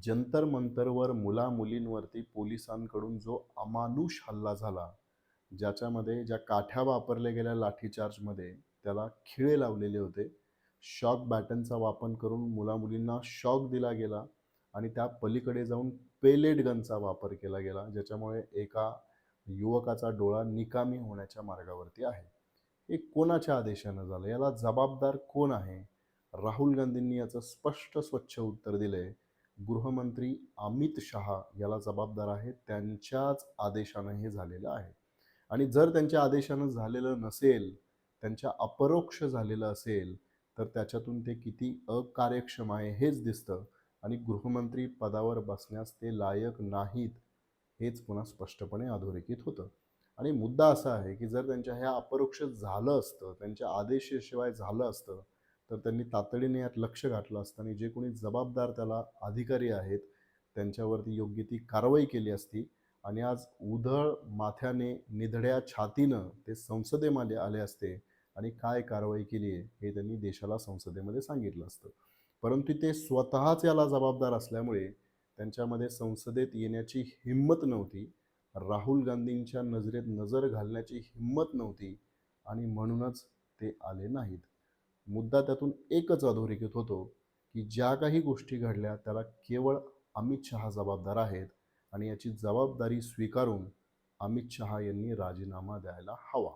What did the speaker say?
जंतर मंतरवर मुला-मुलींवरती पोलिसांकडून जो अमानुष हल्ला झाला, ज्याच्यामध्ये ज्या काठ्या वापरल्या गेल्या लाठीचार्जमध्ये त्याला खिळे लावलेले होते. शॉक बॅटनचा वापर करून मुला-मुलींना शॉक दिला गेला आणि त्या पलीकडे जाऊन पेलेट गनचा वापर केला गेला, ज्याच्यामुळे एका युवकाचा डोळा निकामी होण्याच्या मार्गावरती आहे. हे कोणाच्या आदेशानं झालं? याला जबाबदार कोण आहे? राहुल गांधींनी याचं स्पष्ट स्वच्छ उत्तर दिलंय. गृहमंत्री अमित शहा याला जबाबदार आहेत. त्यांच्याच आदेशानं हे झालेलं आहे. आणि जर त्यांच्या आदेशानं झालेलं नसेल, त्यांच्या अपरोक्ष झालेलं असेल, तर त्याच्यातून ते किती अकार्यक्षम आहे हेच दिसतं आणि गृहमंत्री पदावर बसण्यास ते लायक नाहीत, हेच पुन्हा स्पष्टपणे अधोरेखित होतं. आणि मुद्दा असा आहे, की जर त्यांच्या ह्या अपरोक्ष झालं असतं, त्यांच्या आदेशाशिवाय झालं असतं, तर त्यांनी तातडीने यात लक्ष घातलं असतं आणि जे कोणी जबाबदार त्याला अधिकारी आहेत, त्यांच्यावरती योग्य ती कारवाई केली असती आणि आज उधळ माथ्याने, निधड्या छातीनं ते संसदेमध्ये आले असते आणि काय कारवाई केली आहे, हे त्यांनी देशाला संसदेमध्ये सांगितलं असतं. परंतु ते स्वतःच याला जबाबदार असल्यामुळे त्यांच्यामध्ये संसदेत येण्याची हिंमत नव्हती. राहुल गांधींच्या नजरेत नजर घालण्याची हिंमत नव्हती आणि म्हणूनच ते आले नाहीत. मुद्दा त्यातून एकच अधोरेखित होतो, की ज्या काही गोष्टी घडल्या त्याला केवळ अमित शहा जबाबदार आहेत आणि याची जबाबदारी स्वीकारून अमित शहा यांनी राजीनामा द्यायला हवा.